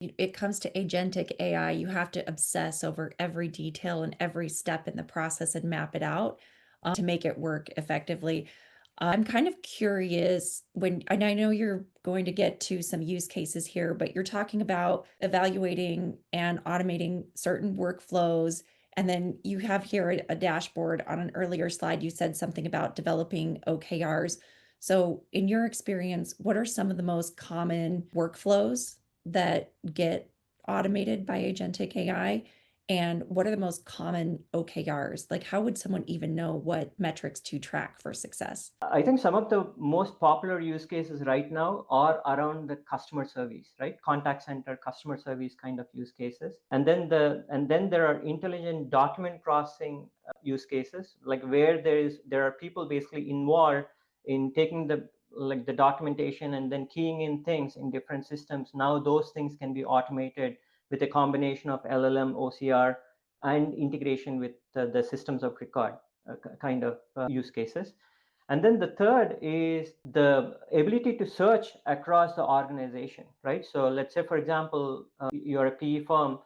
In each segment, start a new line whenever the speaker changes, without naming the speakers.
it comes to agentic AI, you have to obsess over every detail and every step in the process and map it out to make it work effectively. I'm kind of curious and I know you're going to get to some use cases here, but you're talking about evaluating and automating certain workflows. And then you have here a dashboard on an earlier slide. You said something about developing OKRs. So, in your experience, what are some of the most common workflows that get automated by agentic AI? And what are the most common OKRs? Like, how would someone even know what metrics to track for success?
I think some of the most popular use cases right now are around the customer service, right? Contact center, customer service kind of use cases. And then there are intelligent document processing use cases, like where there are people basically involved in taking the documentation and then keying in things in different systems. Now those things can be automated with a combination of LLM, OCR, and integration with the systems of record kind of use cases. And then the third is the ability to search across the organization, right? So let's say, for example, you're a PE firm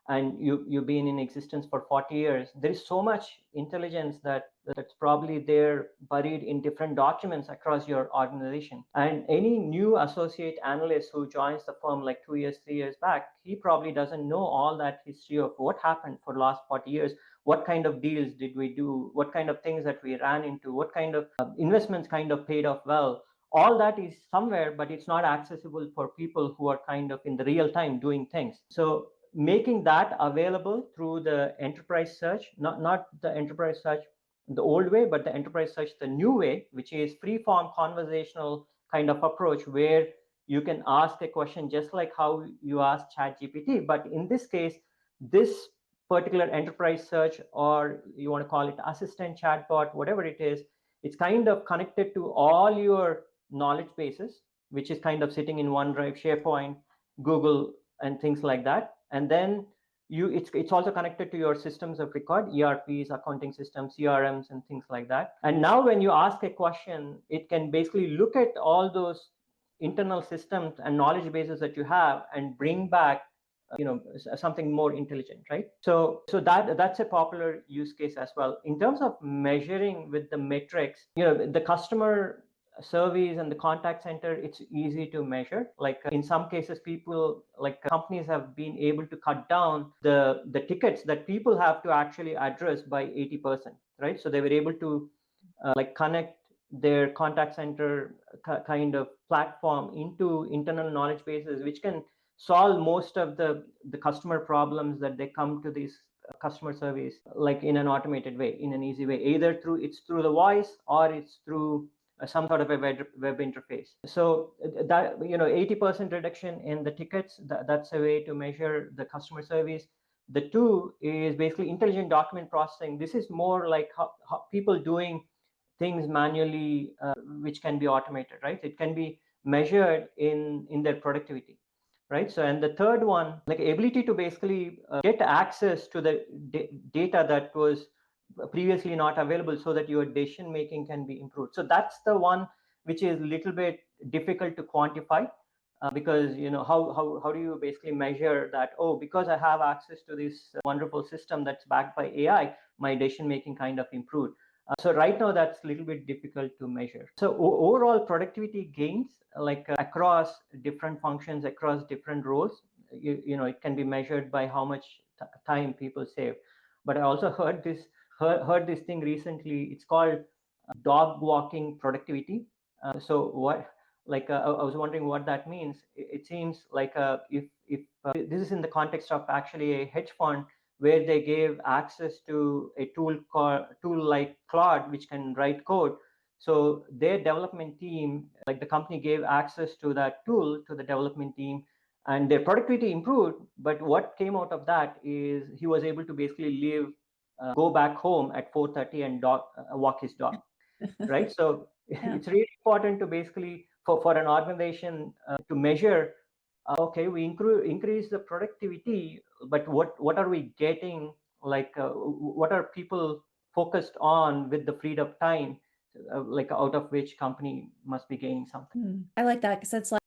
and you've been in existence for 40 years. There is so much intelligence that's probably there buried in different documents across your organization. And any new associate analyst who joins the firm like 2 years, 3 years back, he probably doesn't know all that history of what happened for the last 40 years. What kind of deals did we do, what kind of things that we ran into, what kind of investments kind of paid off well. All that is somewhere, but it's not accessible for people who are kind of in the real time doing things. So making that available through the enterprise search, not the enterprise search the old way, but the enterprise search the new way, which is free form conversational kind of approach, where you can ask a question just like how you ask ChatGPT. But in this case, this particular enterprise search, or you want to call it assistant, chatbot, whatever it is, it's kind of connected to all your knowledge bases, which is kind of sitting in OneDrive, SharePoint, Google, and things like that. And then it's also connected to your systems of record, ERPs, accounting systems, CRMs, and things like that. And now when you ask a question, it can basically look at all those internal systems and knowledge bases that you have and bring back something more intelligent, right? So that's a popular use case as well. In terms of measuring with the metrics, the customer surveys and the contact center, it's easy to measure. Like in some cases, people, like companies, have been able to cut down the tickets that people have to actually address by 80%, right? So they were able to connect their contact center kind of platform into internal knowledge bases, which can solve most of the customer problems that they come to these customer service, like in an automated way, in an easy way, either through the voice, or it's through some sort of a web interface. So that 80% reduction in the tickets, that's a way to measure the customer service. The two is basically intelligent document processing. This is more like how people doing things manually, which can be automated, right? It can be measured in their productivity, right? So, and the third one, like ability to basically get access to the data that was previously not available, so that your decision making can be improved. So that's the one which is a little bit difficult to quantify, because how do you basically measure that? Oh, because I have access to this wonderful system that's backed by AI, my decision making kind of improved. So right now that's a little bit difficult to measure. So overall productivity gains, like across different functions, across different roles, it can be measured by how much time people save. But I also heard this thing recently. It's called dog walking productivity. So what, I was wondering what that means. It seems like if this is in the context of actually a hedge fund, where they gave access to a tool like Claude, which can write code. So their development team, like the company, gave access to that tool to the development team, and their productivity improved. But what came out of that is he was able to basically go back home at 4:30 and walk his dog, right? So
Yeah.
it's really important to basically, for an organization, to measure, okay, we increase the productivity, but what are we getting? What are people focused on with the freed up time, like out of which company must be gaining something?
I like that because it's like